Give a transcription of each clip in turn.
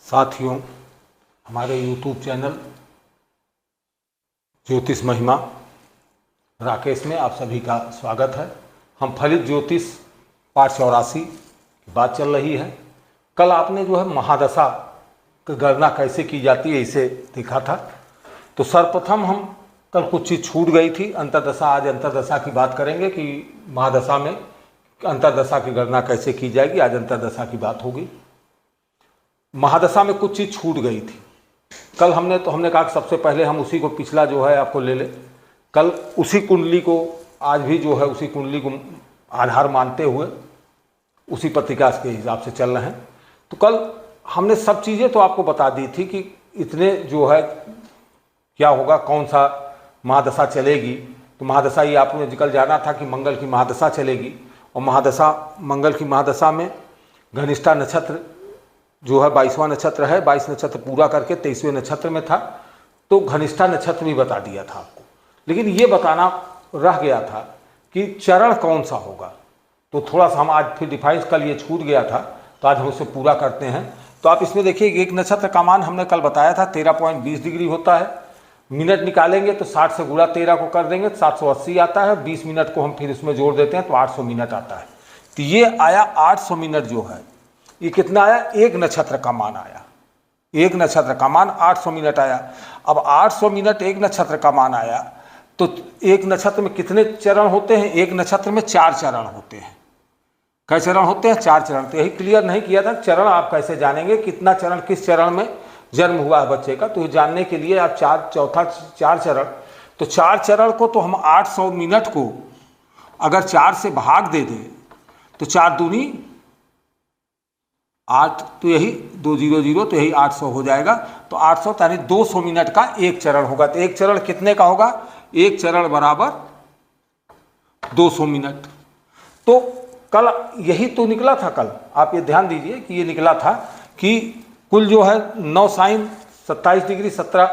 साथियों, हमारे YouTube channel ज्योतिष महिमा राकेश में आप सभी का स्वागत है। हम फलित ज्योतिष पाठ 84 की बात चल रही है। कल आपने जो है महादशा की गणना कैसे की जाती है इसे देखा था। तो सर्वप्रथम हम कल कुछ चीज़ छूट गई थी, अंतर्दशा। आज अंतर्दशा की बात करेंगे कि महादशा में अंतर्दशा की गणना कैसे की जाएगी। आज अंतर्दशा की बात होगी। महादशा में कुछ चीज़ छूट गई थी कल हमने कहा कि सबसे पहले हम उसी को पिछला जो है आपको ले लें। कल उसी कुंडली को आज भी जो है उसी कुंडली को आधार मानते हुए उसी पत्रिका के हिसाब से चल रहे हैं। तो कल हमने सब चीज़ें तो आपको बता दी थी कि इतने जो है क्या होगा, कौन सा महादशा चलेगी। तो महादशा ये आपने कल जाना था कि मंगल की महादशा चलेगी और मंगल की महादशा में घनिष्ठा नक्षत्र जो है 22वां नक्षत्र है। 22 नक्षत्र पूरा करके 23वें नक्षत्र में था। तो घनिष्ठा नक्षत्र भी बता दिया था आपको, लेकिन ये बताना रह गया था कि चरण कौन सा होगा। तो थोड़ा सा हम आज फिर डिफाइंस, कल ये छूट गया था तो आज हम उसे पूरा करते हैं। तो आप इसमें देखिए, एक नक्षत्र का मान हमने कल बताया था 13.20 डिग्री होता है। मिनट निकालेंगे तो 60 से गुणा 13 को कर देंगे तो 780 आता है। 20 मिनट को हम फिर इसमें जोड़ देते हैं तो 800 मिनट आता है। तो ये आया 800 मिनट जो है, ये कितना आया, एक नक्षत्र का मान आया। एक नक्षत्र का मान 800 मिनट आया। अब 800 मिनट एक नक्षत्र का मान आया तो एक नक्षत्र में कितने चरण होते हैं? एक नक्षत्र में 4 चरण होते हैं। कई चरण होते हैं? 4 चरण। तो यही क्लियर नहीं किया था, चरण आप कैसे जानेंगे, कितना चरण किस चरण में जन्म हुआ है बच्चे का। तो ये जानने के लिए आप 4 चरण, तो 4 चरण को तो हम 800 मिनट को अगर 4 से भाग दे दें तो 4 दूनी 8, तो यही 200, तो यही 800 हो जाएगा। तो 800 यानी 200 मिनट का एक चरण होगा। तो एक चरण कितने का होगा? एक चरण बराबर 200 मिनट। तो कल यही तो निकला था। कल आप ये ध्यान दीजिए कि ये निकला था कि कुल जो है 9 साइन 27 डिग्री 17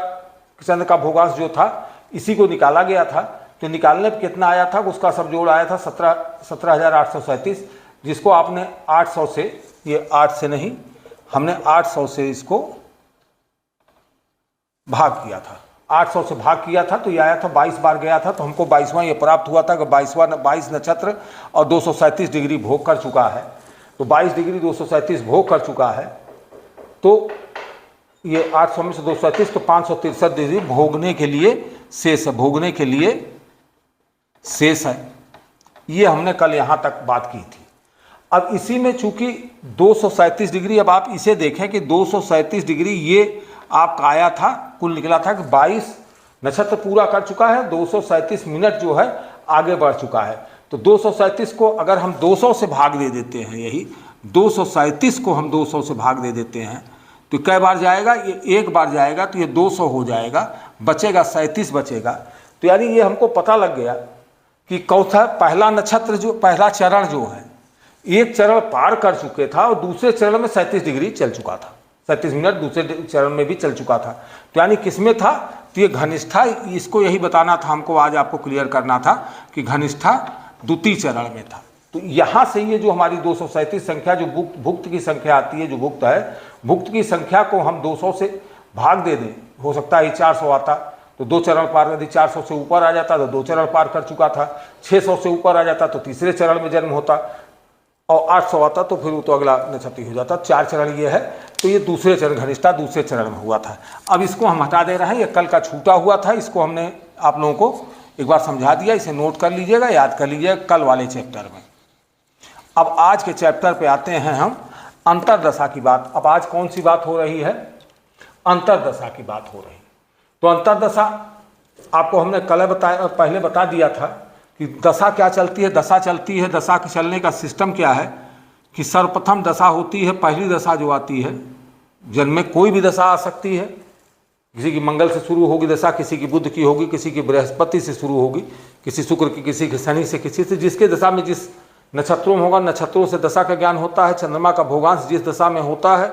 चंद्र का भोगांश जो था इसी को निकाला गया था। तो निकालने पर कितना आया था, उसका सब जोड़ आया था 17,837, जिसको आपने 800 से, ये 8 से नहीं, हमने 800 से इसको भाग किया था। 800 से भाग किया था तो ये आया था 22 बार गया था। तो हमको 22वां ये प्राप्त हुआ था कि 22 नक्षत्र और 237 डिग्री भोग कर चुका है। तो 22 डिग्री 237 भोग कर चुका है। तो ये 800 में से 237 तो 563 डिग्री भोगने के लिए शेष है, भोगने के लिए शेष है। ये हमने कल यहाँ तक बात की थी। अब इसी में चूंकि 237 डिग्री, अब आप इसे देखें कि 237 डिग्री ये आपका आया था, कुल निकला था कि 22 नक्षत्र पूरा कर चुका है, 237 मिनट जो है आगे बढ़ चुका है। तो 237 को अगर हम 200 से भाग दे देते हैं, यही 237 को हम 200 से भाग दे देते हैं तो कई बार जाएगा, ये एक बार जाएगा तो ये 200 हो जाएगा, बचेगा 37 बचेगा। तो यानी ये हमको पता लग गया कि चौथा पहला नक्षत्र जो पहला चरण जो है एक चरण पार कर चुके था और दूसरे चरण में 37 डिग्री चल चुका था, 37 मिनट दूसरे चरण में भी चल चुका था। तो यानी किसमें था? तो ये घनिष्ठा, इसको यही बताना था हमको, आज आपको क्लियर करना था कि घनिष्ठा द्वितीय चरण में था। तो यहाँ से ये जो हमारी 237 संख्या जो भुक्त की संख्या आती है, जो भुक्त है, भुक्त की संख्या को हम 200 से भाग दे दें, हो सकता है 400 आता तो 2 चरण पार, यदि 400 से ऊपर आ जाता तो 2 चरण पार कर चुका था। 600 से ऊपर आ जाता तो तीसरे चरण में जन्म होता और 800 आता तो फिर वो तो अगला नक्षत्र हो जाता। 4 चरण ये है। तो ये दूसरे चरण, घनिष्ठा दूसरे चरण में हुआ था। अब इसको हम हटा दे रहे हैं, ये कल का छूटा हुआ था, इसको हमने आप लोगों को एक बार समझा दिया। इसे नोट कर लीजिएगा, याद कर लीजिएगा कल वाले चैप्टर में। अब आज के चैप्टर पे आते हैं हम, अंतर्दशा की बात। अब आज कौन सी बात हो रही है? अंतर्दशा की बात हो रही। तो अंतर्दशा आपको हमने कल पहले बता दिया था कि दशा क्या चलती है। दशा चलती है, दशा के चलने का सिस्टम क्या है कि सर्वप्रथम दशा होती है, पहली दशा जो आती है, जन्म में कोई भी दशा आ सकती है। किसी की मंगल से शुरू होगी दशा, किसी की बुध की होगी, किसी की बृहस्पति से शुरू होगी, किसी शुक्र की, किसी की शनि से, किसी से, जिसके दशा में जिस नक्षत्रों में होगा, नक्षत्रों से दशा का ज्ञान होता है। चंद्रमा का भोगांश जिस दशा में होता है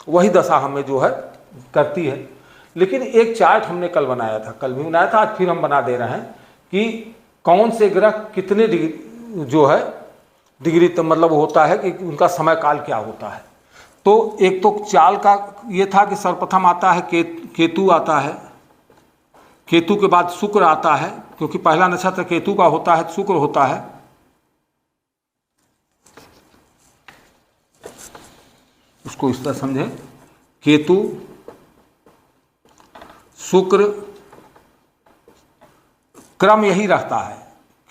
वही दशा हमें जो है करती है। लेकिन एक चार्ट हमने कल बनाया था, कल भी बनाया था, आज फिर हम बना दे रहे हैं कि कौन से ग्रह कितने डिग्री जो है डिग्री, तो मतलब होता है कि उनका समय काल क्या होता है। तो एक तो चाल का ये था कि सर्वप्रथम आता है केतु आता है, केतु के बाद शुक्र आता है, क्योंकि पहला नक्षत्र केतु का होता है, शुक्र होता है। उसको इस तरह समझें, केतु, शुक्र, क्रम यही रहता है,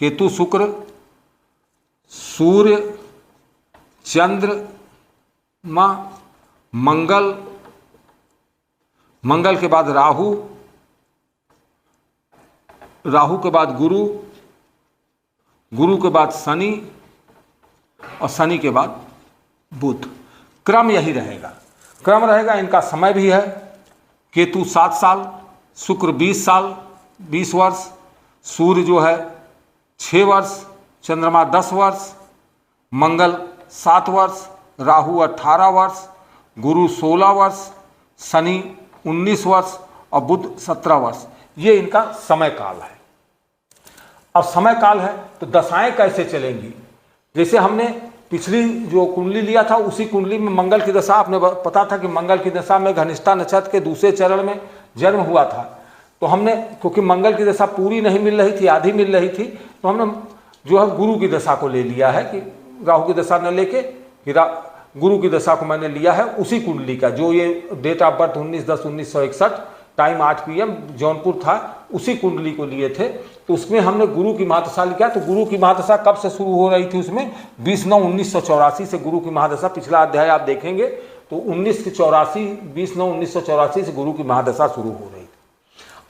केतु, शुक्र, सूर्य, चंद्रमा, मंगल, मंगल के बाद राहु, राहु के बाद गुरु, गुरु के बाद शनि और शनि के बाद बुध। क्रम यही रहेगा, क्रम रहेगा। इनका समय भी है, केतु 7 साल, शुक्र 20 साल 20 वर्ष, सूर्य जो है 6 वर्ष, चंद्रमा 10 वर्ष, मंगल 7 वर्ष, राहु 18 वर्ष, गुरु 16 वर्ष, शनि 19 वर्ष और बुध 17 वर्ष। ये इनका समय काल है। अब समय काल है तो दशाएं कैसे चलेंगी? जैसे हमने पिछली जो कुंडली लिया था उसी कुंडली में मंगल की दशा, आपने पता था कि मंगल की दशा में घनिष्ठा नक्षत्र के दूसरे चरण में जन्म हुआ था। तो हमने, क्योंकि मंगल की दशा पूरी नहीं मिल रही थी, आधी मिल रही थी, तो हमने जो है गुरु की दशा को ले लिया है कि राहु की दशा न लेके फिर गुरु की दशा को मैंने लिया है उसी कुंडली का, जो ये date of birth 19/10/1961, time 8 PM Jaunpur था, उसी कुंडली को लिए थे। तो उसमें हमने गुरु की महादशा लिखा। तो गुरु की महादशा कब से शुरू हो रही थी? उसमें 20/9/1984 से गुरु की महादशा, पिछला अध्याय आप देखेंगे तो 20/9/1984 से गुरु की महादशा शुरू हो रही थी।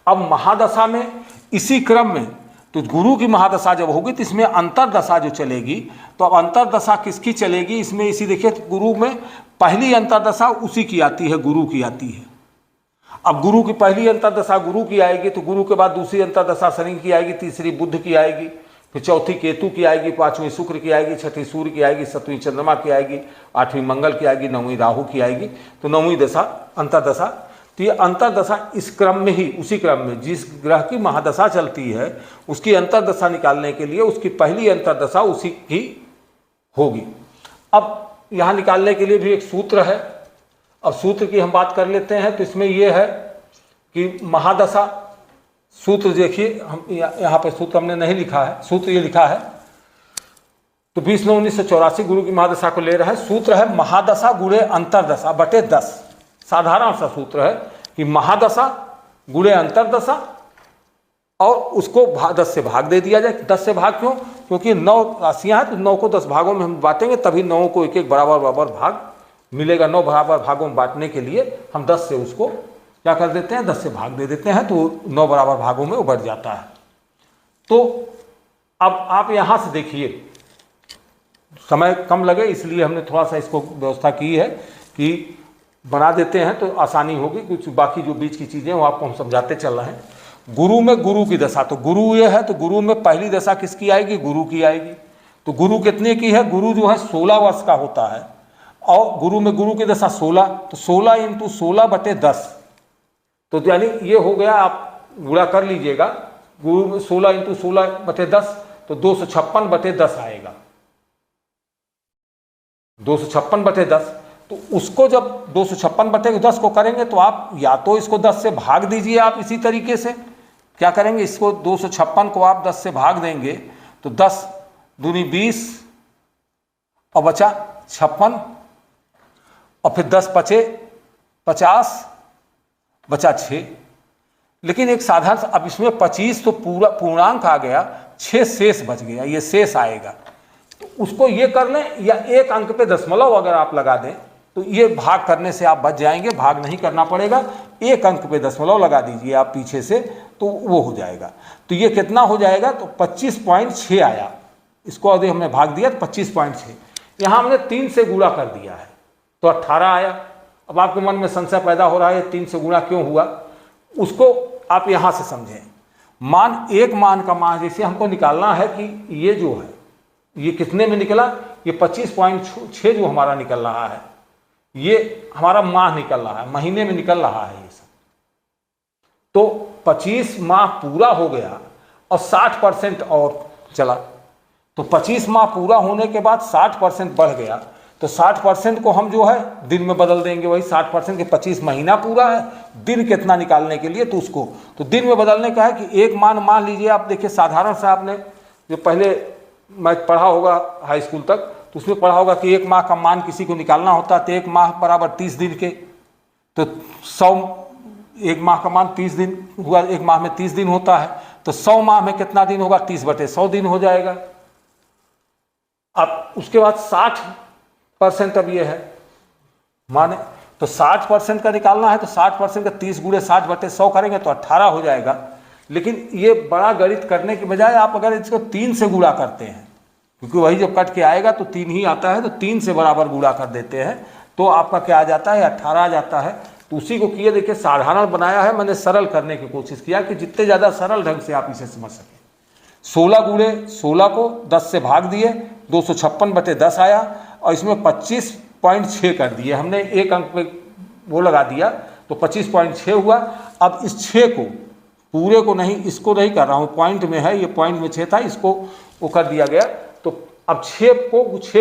अब महादशा में इसी क्रम में, तो गुरु की महादशा जब होगी तो इसमें अंतरदशा जो चलेगी, तो अब अंतरदशा किसकी चलेगी इसमें? इसी देखिए, गुरु में पहली अंतरदशा उसी की आती है, गुरु की आती है। अब गुरु की पहली अंतरदशा गुरु की आएगी, तो गुरु के बाद दूसरी अंतरदशा शनि की आएगी, तीसरी बुध की आएगी, फिर चौथी केतु की आएगी, पांचवीं शुक्र की आएगी, छठी सूर्य की आएगी, सातवीं चंद्रमा की आएगी, आठवीं मंगल की आएगी, नौवीं राहु की आएगी। तो नौवीं दशा अंतरदशा। तो ये अंतरदशा इस क्रम में ही, उसी क्रम में जिस ग्रह की महादशा चलती है उसकी अंतरदशा निकालने के लिए उसकी पहली अंतरदशा उसी की होगी। अब यहाँ निकालने के लिए भी एक सूत्र है। अब सूत्र की हम बात कर लेते हैं। तो इसमें यह है कि महादशा, सूत्र देखिए, हम यहाँ पे सूत्र हमने नहीं लिखा है, सूत्र ये लिखा है। तो 20/9/1984 गुरु की महादशा को ले रहा है। सूत्र है महादशा गुणे अंतरदशा बटे 10। साधारण सा सूत्र है कि महादशा गुणे अंतरदशा और उसको 10 से भाग दे दिया जाए। 10 से भाग क्यों? क्योंकि 9 राशियाँ हैं, तो 9 को 10 भागों में हम बांटेंगे, तभी 9 को एक एक बराबर बराबर भाग मिलेगा। 9 बराबर भागों में बांटने के लिए हम 10 से उसको क्या कर देते हैं, 10 से भाग दे देते हैं, तो 9 बराबर भागों में उबट जाता है। तो अब आप यहाँ से देखिए, समय कम लगे इसलिए हमने थोड़ा सा इसको व्यवस्था की है कि बना देते हैं तो आसानी होगी। कुछ बाकी जो बीच की चीज़ें वो आपको हम समझाते चल रहे हैं। गुरु में गुरु की दशा, तो गुरु ये है, तो गुरु में पहली दशा किसकी आएगी? गुरु की आएगी। तो गुरु कितने की है? गुरु जो है 16 वर्ष का होता है, और गुरु में गुरु की दशा 16, तो 16 × 16 बटे 10, तो यानी ये हो गया, आप गुणा कर लीजिएगा, गुरु में 16 × 16 बटे 10, तो 256 बटे 10 आएगा, 256 बटे 10। तो उसको जब 256 बटे 10 को करेंगे तो आप या तो इसको 10 से भाग दीजिए। आप इसी तरीके से क्या करेंगे, इसको 256 को आप 10 से भाग देंगे तो 10 दूनी 20 और बचा 56, और फिर 10 पचे 50 बचा 6। लेकिन एक साधारण, अब इसमें 25 तो पूरा पूर्णांक आ गया, 6 शेष बच गया, ये शेष आएगा। तो उसको ये कर लें, या एक अंक पे दशमलव अगर आप लगा दें तो ये भाग करने से आप बच जाएंगे, भाग नहीं करना पड़ेगा। एक अंक पे दशमलव लगा दीजिए आप पीछे से, तो वो हो जाएगा। तो ये कितना हो जाएगा? तो 25.6 आया। इसको यदि हमने भाग दिया तो 25.6, यहाँ हमने 3 से गुणा कर दिया है तो 18 आया। अब आपके मन में संशय पैदा हो रहा है 3 से गुणा क्यों हुआ, उसको आप यहाँ से समझें। मान, एक मान का मान जैसे हमको निकालना है कि ये जो है ये कितने में निकला, ये 25.6 जो हमारा निकल रहा है, ये हमारा माह निकल रहा है, महीने में निकल रहा है ये सब। तो 25 माह पूरा हो गया और 60% और चला, तो 25 माह पूरा होने के बाद 60% बढ़ गया। तो 60% को हम जो है दिन में बदल देंगे, वही 60% के 25 महीना पूरा है, दिन कितना निकालने के लिए, तो उसको तो दिन में बदलने का है कि एक मान लीजिए आप देखिए, साधारण से आपने जो पहले मैं पढ़ा होगा हाई स्कूल तक, तो उसमें पढ़ा होगा कि एक माह का मान किसी को निकालना होता है तो एक माह बराबर 30 दिन के, तो 100 एक माह का मान 30 दिन हुआ, एक माह में 30 दिन होता है, तो 100 माह में कितना दिन होगा, 30/100 दिन हो जाएगा। अब उसके बाद 60% अब ये है माने, तो 60% का निकालना है तो 60% का 30 × 60/100 करेंगे तो 18 हो जाएगा। लेकिन ये बड़ा गणित करने के बजाय आप अगर इसको 3 से गुणा करते हैं, क्योंकि वही जब कट के आएगा तो 3 ही आता है, तो 3 से बराबर गुणा कर देते हैं तो आपका क्या आ जाता है, 18 आ जाता है। तो उसी को किए, देखिए साधारण बनाया है मैंने, सरल करने की कोशिश किया कि जितने ज़्यादा सरल ढंग से आप इसे समझ सकें। 16 × 16 को 10 से भाग दिए, 256/10 आया, और इसमें 25.6 कर दिए हमने, एक अंक पे वो लगा दिया तो 25.6 हुआ। अब इस 6 को, पूरे को नहीं, इसको नहीं कर रहा हूँ, पॉइंट में है, ये पॉइंट में 6 था, इसको वो कर दिया गया। तो अब 6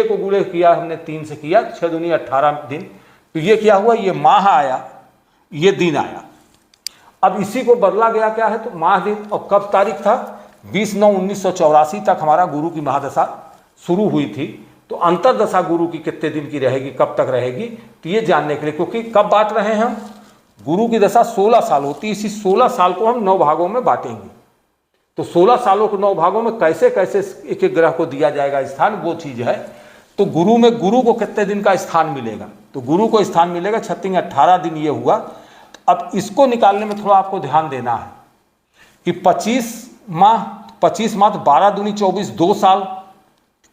को गुणे किया हमने, 3 से किया, 6 दूनी 18 दिन, तो ये क्या हुआ, ये माह आया, ये दिन आया। अब इसी को बदला गया क्या है, तो माह दिन, और कब तारीख था, 20/9/1984 तक हमारा गुरु की महादशा शुरू हुई थी। तो अंतरदशा गुरु की कितने दिन की रहेगी, कब तक रहेगी, तो ये जानने के लिए, क्योंकि कब बांट रहे हैं हम, गुरु की दशा 16 साल होती है, इसी 16 साल को हम 9 भागों में बांटेंगे। तो 16 सालों को 9 भागों में कैसे कैसे एक एक ग्रह को दिया जाएगा स्थान, वो चीज है। तो गुरु में गुरु को कितने दिन का स्थान मिलेगा, तो गुरु को स्थान मिलेगा 18 दिन, ये हुआ। अब इसको निकालने में थोड़ा आपको ध्यान देना है कि 25 माह तो 12 दूनी 24, 2 साल,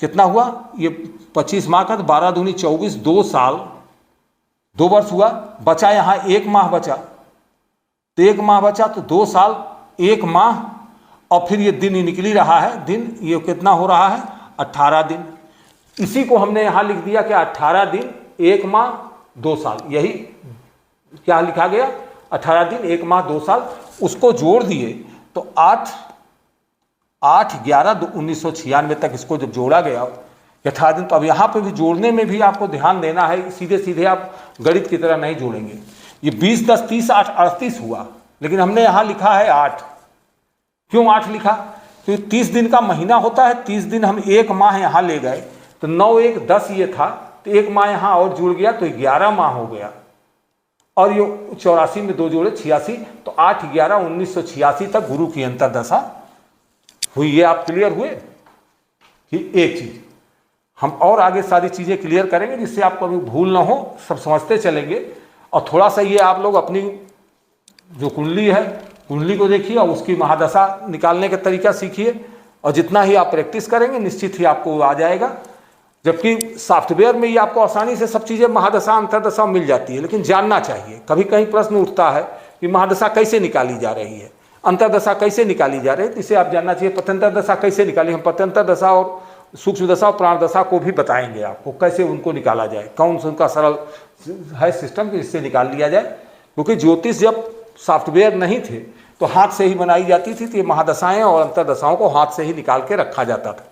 कितना हुआ ये 25 माह का, तो 12 दूनी 24, 2 साल, 2 वर्ष हुआ। बचा यहाँ 1 माह बचा, तो 1 माह बचा तो 2 साल, 1 माह, और फिर ये दिन ही निकल ही रहा है, दिन ये कितना हो रहा है, 18 दिन। इसी को हमने यहाँ लिख दिया कि 18 दिन 1 माह 2 साल, यही क्या लिखा गया, 18 दिन 1 माह 2 साल। उसको जोड़ दिए तो 8/11/1996 तक इसको जब जोड़ा गया 18 दिन। तो अब यहाँ पे भी जोड़ने में भी आपको ध्यान देना है, सीधे सीधे आप गणित की तरह नहीं जोड़ेंगे। ये 20 10 30 8 38 हुआ, लेकिन हमने यहाँ लिखा है 8। क्यों 8 लिखा, क्योंकि 30 दिन का महीना होता है, 30 दिन हम 1 माह यहाँ ले गए, तो 9 1 10 ये था, तो 1 माह यहाँ और जुड़ गया तो 11 माह हो गया, और ये 84 में 2 जोड़े 86, तो 8/11/1986 तक गुरु की अंतरदशा हुई। ये आप क्लियर हुए कि एक चीज हम और आगे सारी चीजें क्लियर करेंगे जिससे आपको अभी भूल ना हो, सब समझते चलेंगे। और थोड़ा सा ये आप लोग अपनी जो कुंडली है, कुंडली को देखिए और उसकी महादशा निकालने का तरीका सीखिए, और जितना ही आप प्रैक्टिस करेंगे निश्चित ही आपको आ जाएगा। जबकि सॉफ्टवेयर में ये आपको आसानी से सब चीज़ें महादशा अंतरदशा मिल जाती है, लेकिन जानना चाहिए। कभी कहीं प्रश्न उठता है कि महादशा कैसे निकाली जा रही है, अंतरदशा कैसे निकाली जा रही है, तो इसे आप जानना चाहिए। पत्यंतर दशा कैसे निकाली, हम पत्यंतर दशा और सूक्ष्म दशा और प्राण दशा को भी बताएंगे आपको कैसे उनको निकाला जाए, कौन सा उनका सरल है सिस्टम कि इससे निकाल लिया जाए। क्योंकि ज्योतिष जब सॉफ्टवेयर नहीं थे तो हाथ से ही बनाई जाती थी, तो ये महादशाएं और अंतरदशाओं को हाथ से ही निकाल के रखा जाता था।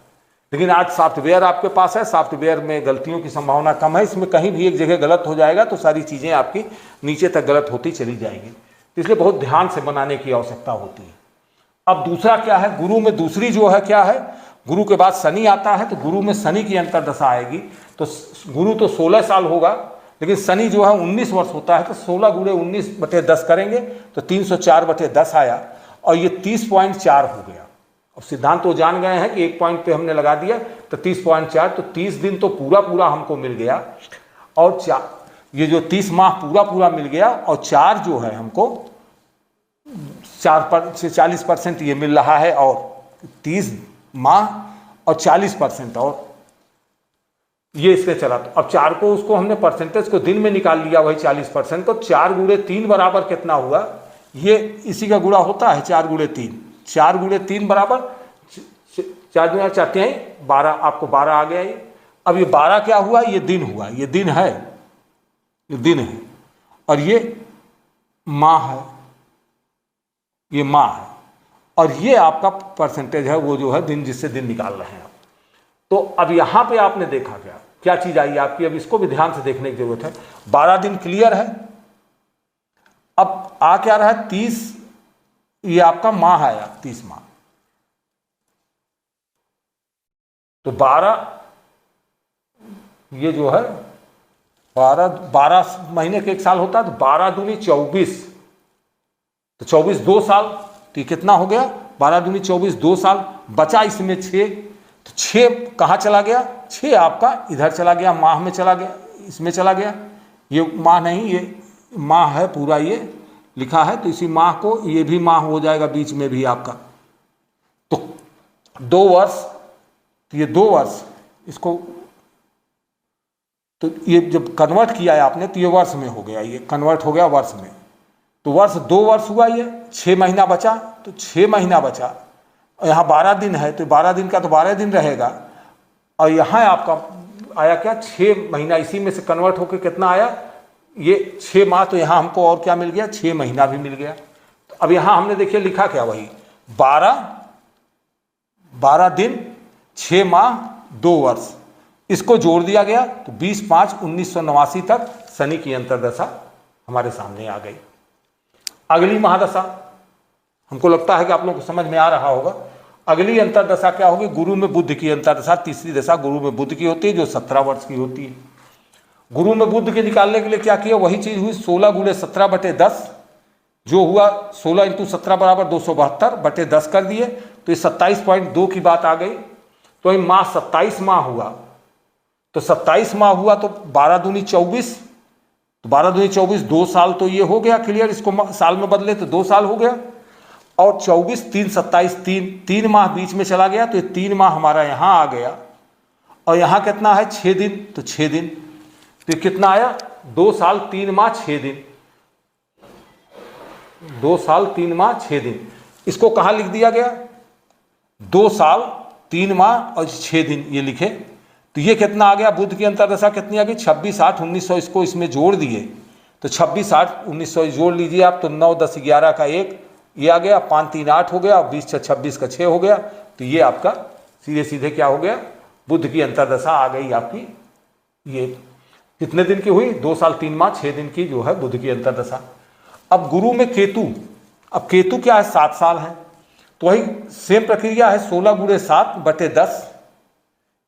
लेकिन आज सॉफ्टवेयर आपके पास है, सॉफ्टवेयर में गलतियों की संभावना कम है, इसमें कहीं भी एक जगह गलत हो जाएगा तो सारी चीज़ें आपकी नीचे तक गलत होती चली जाएंगी, इसलिए बहुत ध्यान से बनाने की आवश्यकता होती है। अब दूसरा क्या है, गुरु में दूसरी जो है क्या है, गुरु के बाद शनि आता है, तो गुरु में शनि की अंतरदशा आएगी। तो गुरु तो 16 साल होगा, लेकिन शनि जो है 19 वर्ष होता है, तो 16 × 19/10 करेंगे तो 304/10 आया, और ये 30.4 हो गया। अब सिद्धांत तो जान गए हैं कि एक पॉइंट पे हमने लगा दिया तो 30.4, तो 30 दिन तो पूरा हमको मिल गया, और ये जो 30 माह पूरा मिल गया, और 4 जो है हमको 40% ये मिल रहा है, और 30 माह और 40%, और ये इसके चला। तो अब 4 को उसको हमने परसेंटेज को दिन में निकाल लिया, वही 40% को। 4 × 3 बराबर कितना हुआ, ये इसी का गुणा होता है, 4 × 3। 4 × 3 बराबर 4 चाहते हैं 12, आपको 12 आ गया ये। अब ये 12 क्या हुआ, ये दिन हुआ, ये दिन है, ये दिन है, और ये माह है, ये माह है, और ये आपका परसेंटेज है, वो जो है दिन, जिससे दिन निकाल रहे हैं आप। तो अब यहाँ पे आपने देखा क्या क्या चीज आई आपकी, अब इसको भी ध्यान से देखने की जरूरत है। 12 दिन क्लियर है। अब आ क्या रहा है 30, ये आपका माह आया 30 माह। तो 12 ये जो है 12 महीने के एक साल होता है, तो 12 दूनी 24, तो 24 2 साल, तो ये कितना हो गया 12 दूनी 24 2 साल। बचा इसमें 6, तो 6 कहाँ चला गया, 6 आपका इधर चला गया, माह में चला गया, इसमें चला गया। ये माह नहीं, ये माह है पूरा, ये लिखा है, तो इसी माह को ये भी माह हो जाएगा बीच में भी आपका। तो 2 वर्ष, तो ये 2 वर्ष, इसको तो ये जब कन्वर्ट किया है आपने तो ये वर्ष में हो गया, ये कन्वर्ट हो गया वर्ष में। तो वर्ष 2 वर्ष हुआ, ये 6 महीना बचा, तो 6 महीना बचा। यहाँ 12 दिन है, तो 12 दिन का तो 12 दिन रहेगा। और यहाँ आपका आया क्या 6 महीना, इसी में से कन्वर्ट होकर कितना आया, ये 6 माह। तो यहाँ हमको और क्या मिल गया, 6 महीना भी मिल गया। तो अब यहाँ हमने देखिए लिखा क्या, वही 12 दिन 6 माह 2 वर्ष, इसको जोड़ दिया गया, तो 20/5/1989 तक शनि की अंतर्दशा हमारे सामने आ गई। अगली महादशा, हमको लगता है कि आप लोगों को समझ में आ रहा होगा। अगली अंतर्दशा क्या होगी, गुरु में बुध की अंतर्दशा। तीसरी दशा गुरु में बुध की होती है, जो 17 वर्ष की होती है। गुरु में बुध के निकालने के लिए क्या किया, वही चीज हुई, 16 × 17/10, जो हुआ 16 × 17 = 272/10 कर दिए, तो ये 27.2 की बात आ गई। तो ये माह 27 माह हुआ, तो 27 माह हुआ, तो 12 दूनी 24, तो 12 दूनी 24 2 साल, तो ये हो गया क्लियर। इसको साल में बदले तो 2 साल हो गया। और 24 3 27 3 माह बीच में चला गया, तो ये 3 माह हमारा यहाँ आ गया। और यहाँ कितना है 6 दिन, तो 6 दिन, तो कितना आया 2 साल 3 माह 6 दिन, 2 साल 3 माह 6 दिन। इसको कहाँ लिख दिया गया, 2 साल 3 माह और 6 दिन ये लिखे। तो ये कितना आ गया, बुध की अंतर्दशा कितनी आ गई 26/8/1900, इसको इसमें जोड़ दिए, तो 26/8/1900 जोड़ लीजिए आप, तो 9 10 11 का 1 ये आ गया, 5 3 8 हो गया, 20 6 26 का 6 हो गया। तो ये आपका सीधे सीधे क्या हो गया, बुध की अंतर्दशा आ गई आपकी। ये कितने दिन की हुई, 2 साल 3 माह 6 दिन की जो है बुध की अंतर्दशा। अब गुरु में केतु, अब केतु क्या है 7 साल है, तो वही सेम प्रक्रिया है, 16 × 7/10,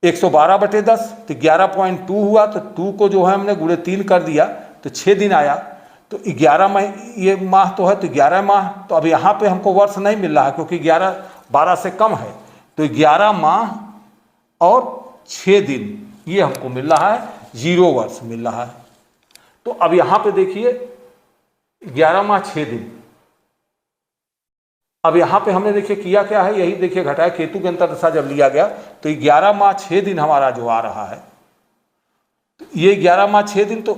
112/10, तो 11.2 हुआ, तो 2 को जो है हमने × 3 कर दिया, तो 6 दिन आया। तो 11 माह, ये माह तो है, तो 11 माह। तो अब यहाँ पे हमको वर्ष नहीं मिल रहा है, क्योंकि 11 12 से कम है, तो 11 माह और 6 दिन ये हमको मिल रहा है, 0 वर्ष मिल रहा है। तो अब यहाँ पे देखिए 11 माह 6 दिन। अब यहाँ पे हमने देखिए किया क्या है, यही देखिए घटाया, केतु के अंतर्दशा जब लिया गया, तो 11 माह 6 दिन हमारा जो आ रहा है, तो ये 11 माह 6 दिन, तो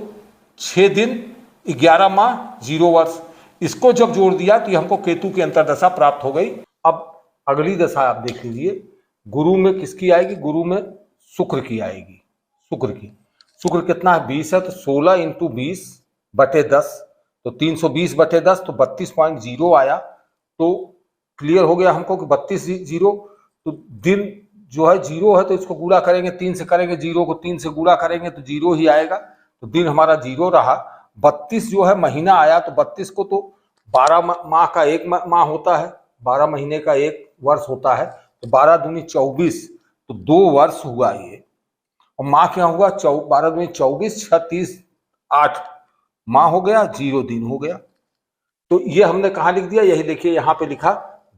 6 दिन 11 माह 0 वर्ष, इसको जब जोड़ दिया तो ये हमको केतु की अंतर्दशा प्राप्त हो गई। अब अगली दशा आप देख लीजिए, गुरु में किसकी आएगी, गुरु में शुक्र की आएगी, शुक्र की। शुक्र कितना है 20 है, तो 16 × 20/10, तो 320/10, तो 32.0 आया। तो क्लियर हो गया हमको कि 32 तो दिन जो है 0 है, तो इसको गुणा करेंगे 3 से, करेंगे 0 को 3 से गुणा करेंगे तो 0 ही आएगा, तो दिन हमारा 0 रहा। 32 जो है महीना आया, तो 32 को तो 12 माह का 1 माह होता है, 12 महीने का 1 वर्ष होता है, तो 12 दूनी 24, तो 2 वर्ष हुआ ये। और माह क्या हुआ 12 दूनी 24 6 30 8 माह हो गया, 0 दिन हो गया। तो ये हमने कहाँ लिख दिया, यही देखिए यहाँ पे लिखा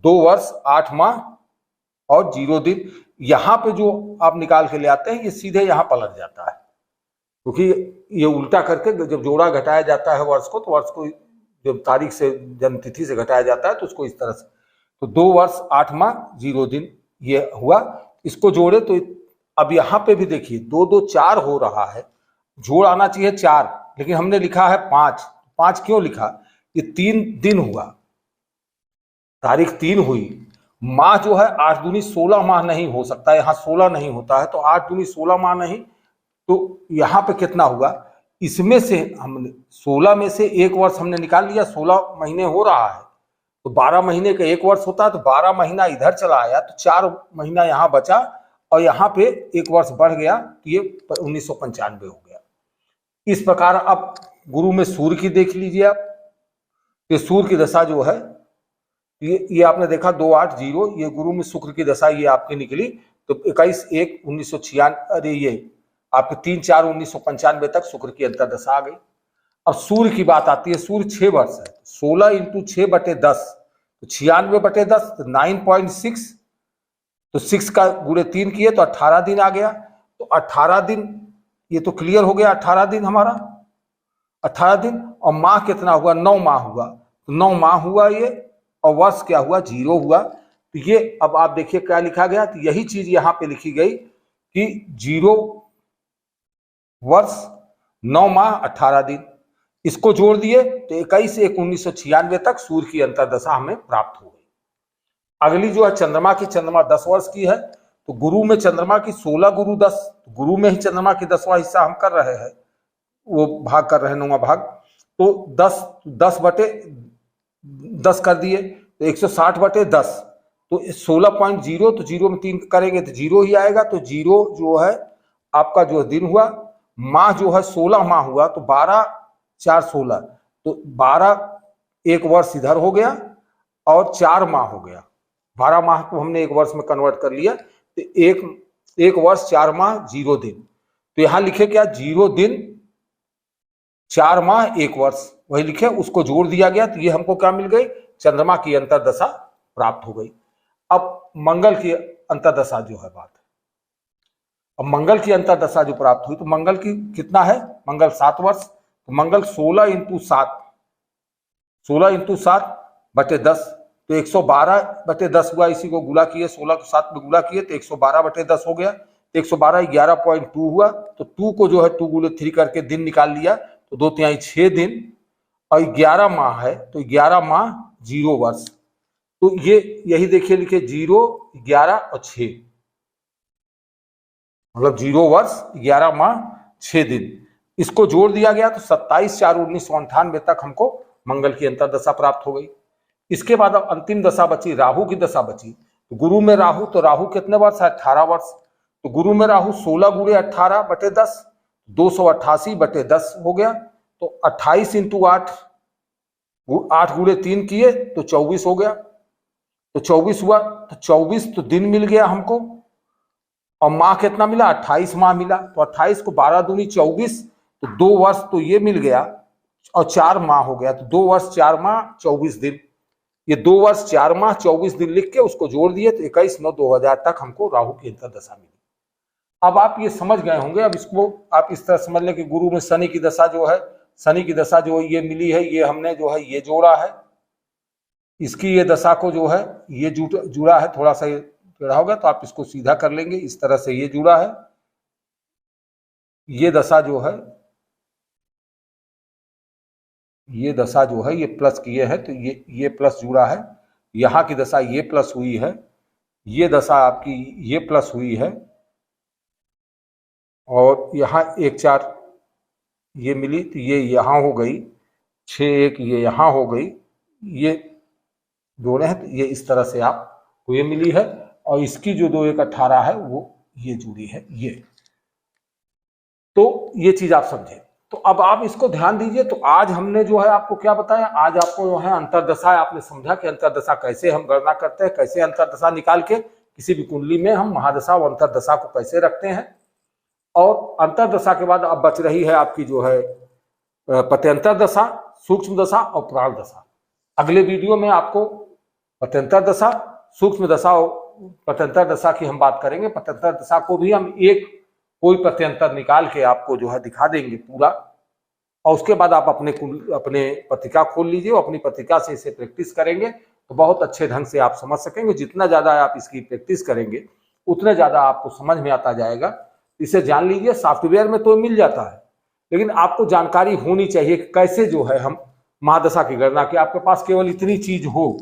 2 वर्ष 8 माह और 0 दिन। यहाँ पे जो आप निकाल के ले आते हैं ये सीधे यहाँ पलट जाता है, क्योंकि ये उल्टा करके जब जोड़ा घटाया जाता है वर्ष को, तो वर्ष को जब तारीख से जन्मतिथि से घटाया जाता है तो उसको इस तरह से, तो 2 वर्ष 8 माह 0 दिन ये हुआ। इसको जोड़े तो अब यहाँ पे भी देखिए 2 2 4 हो रहा है, जोड़ आना चाहिए 4, लेकिन हमने लिखा है 5। 5 क्यों लिखा, ये 3 दिन हुआ, तारीख 3 हुई। माह जो है 8 दूनी 16 माह नहीं हो सकता, यहाँ 16 नहीं होता है, तो 8 दूनी 16 माह नहीं, तो यहाँ पे कितना हुआ, इसमें से हमने 16 में से 1 वर्ष हमने निकाल लिया, 16 महीने हो रहा है, तो 12 महीने का 1 वर्ष होता है, तो 12 महीना इधर चला आया, तो 4 महीना यहाँ बचा और यहाँ पे एक वर्ष बढ़ गया तो ये 1995 हो गया। इस प्रकार अब गुरु में सूर्य की देख लीजिए आप, ये सूर्य की दशा जो है ये आपने देखा 2810, ये गुरु में शुक्र की दशा ये आपकी निकली तो 21/1/1996, अरे ये आपके 3/4/1995 तक शुक्र की अंतर्दशा आ गई। अब सूर्य की बात आती है, सूर्य 6 वर्ष है, 16 × 6/10 तो 96/10 तो 9.6, तो 6 का गुणे 3 किए तो 18 दिन आ गया। तो 18 दिन ये तो क्लियर हो गया, 18 दिन हमारा 18 दिन। और माह कितना हुआ, 9 माह हुआ, तो 9 माह हुआ ये, और वर्ष क्या हुआ, 0 हुआ। तो ये अब आप देखिए क्या लिखा गया, तो यही चीज यहां पे लिखी गई कि 0 वर्ष 9 माह 18 दिन, इसको जोड़ दिए तो 21/1/1996 तक सूर्य की अंतर्दशा हमें प्राप्त हो गई। अगली जो है चंद्रमा की, चंद्रमा 10 वर्ष की है, तो गुरु में चंद्रमा की 16 गुरु 10, गुरु में ही चंद्रमा की 10वां हिस्सा हम कर रहे हैं, वो भाग कर रहे हैं 9वां भाग, तो 10 कर दिए तो 160/10, तो 16.0, तो 0 में 3 करेंगे तो 0 ही आएगा। तो 0 जो है आपका जो दिन हुआ, माह जो है 16 माह हुआ, तो 12/4=16, तो 12 एक वर्ष इधर हो गया और 4 माह हो गया। 12 माह को हमने एक वर्ष में कन्वर्ट कर लिया, तो एक वर्ष 4 माह 0 दिन। तो यहां लिखे क्या, 0 दिन 4 माह 1 वर्ष, वही लिखे, उसको जोड़ दिया गया तो ये हमको क्या मिल गई, चंद्रमा की अंतर्दशा प्राप्त हो गई। अब मंगल की अंतर्दशा जो है बात, अब मंगल की अंतर्दशा जो प्राप्त हुई, तो मंगल की कितना है, मंगल 7 वर्ष, तो मंगल 16 × 7, 16 × 7/10, तो 112/10 हुआ। इसी को गुणा किए, 16 को 7 में गुणा किए तो 112/10 हो गया, तो 112 11.2 हुआ। तो 2 को जो है 2 × 3 करके दिन निकाल लिया, तो 2 × 3 6 दिन, और 11 माह है, तो 11 माह 0 वर्ष। तो ये यही देखिए लिखे 0, 11 और 6, मतलब 0 वर्ष 11 माह 6 दिन, इसको जोड़ दिया गया तो 27/4/1998 तक हमको मंगल की अंतर्दशा प्राप्त हो गई। इसके बाद अब अंतिम दशा बची, राहु की दशा बची। तो गुरु में राहु, तो राहु कितने वर्ष है, 18 वर्ष, तो गुरु में राहु 16 × 18/10, 288/10 हो गया। तो 28 × 8, 8 × 3 किए तो 24 हो गया, तो 24 हुआ, तो 24 तो दिन मिल गया हमको, और माह कितना मिला, 28 माह मिला। तो 28 को 12 दूनी 24, तो 2 वर्ष तो ये मिल गया, और 4 माह हो गया, तो 2 वर्ष 4 माह 24 दिन, ये 2 वर्ष 4 माह 24 दिन लिख के उसको जोड़ दिए तो 21/9/2000 तक हमको राहु की अंतर्दशा मिली। अब आप ये समझ गए होंगे, अब इसको आप इस तरह समझ लें कि गुरु में शनि की दशा जो है, शनि की दशा जो ये मिली है, ये हमने जो है ये जोड़ा है, इसकी ये दशा को जो है ये जुड़ा है, थोड़ा सा ये टेढ़ा होगा तो आप इसको सीधा कर लेंगे, इस तरह से ये जुड़ा है, ये दशा जो है, ये दशा जो है ये प्लस किए है, तो ये प्लस जुड़ा है, यहाँ की दशा ये प्लस हुई है, ये दशा आपकी ये प्लस हुई है, और यहाँ 1/4 ये मिली तो ये यहाँ हो गई, 6/1 ये यहाँ हो गई, ये जोड़े हैं तो ये इस तरह से आपको ये मिली है, और इसकी जो 2×1 18 है वो ये जुड़ी है ये। तो ये चीज आप समझे। तो अब आप इसको ध्यान दीजिए। तो आज हमने जो है आपको क्या बताया, आज आपको जो है अंतर्दशा, आपने समझा कि अंतर्दशा कैसे हम गणना करते हैं, कैसे अंतर्दशा निकाल के किसी भी कुंडली में हम महादशा व अंतर्दशा को कैसे रखते हैं। और अंतर्दशा के बाद अब बच रही है आपकी जो है पत्यंतर दशा, सूक्ष्म दशा और प्राण दशा। अगले वीडियो में आपको पत्यंतर दशा, सूक्ष्म दशा और पत्यंतर दशा की हम बात करेंगे। पत्यंतर दशा को भी हम कोई पत्यंतर निकाल के आपको जो है दिखा देंगे पूरा, और उसके बाद आप अपने पत्रिका खोल लीजिए, अपनी पत्रिका से इसे प्रैक्टिस करेंगे तो बहुत अच्छे ढंग से आप समझ सकेंगे। जितना ज्यादा आप इसकी प्रैक्टिस करेंगे उतने ज्यादा आपको समझ में आता जाएगा। इसे जान लीजिए, सॉफ्टवेयर में तो मिल जाता है, लेकिन आपको जानकारी होनी चाहिए कि कैसे जो है हम महादशा की गणना की। आपके पास केवल इतनी चीज हो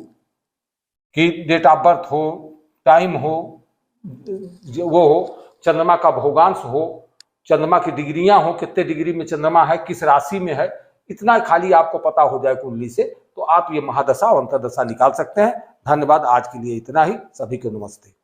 कि डेट ऑफ बर्थ हो, टाइम हो, वो हो, चंद्रमा का भोगांश हो, चंद्रमा की डिग्रियां हो, कितने डिग्री में चंद्रमा है, किस राशि में है, इतना खाली आपको पता हो जाए कुंडली से, तो आप ये महादशा और अंतर्दशा निकाल सकते हैं। धन्यवाद। आज के लिए इतना ही। सभी को नमस्ते।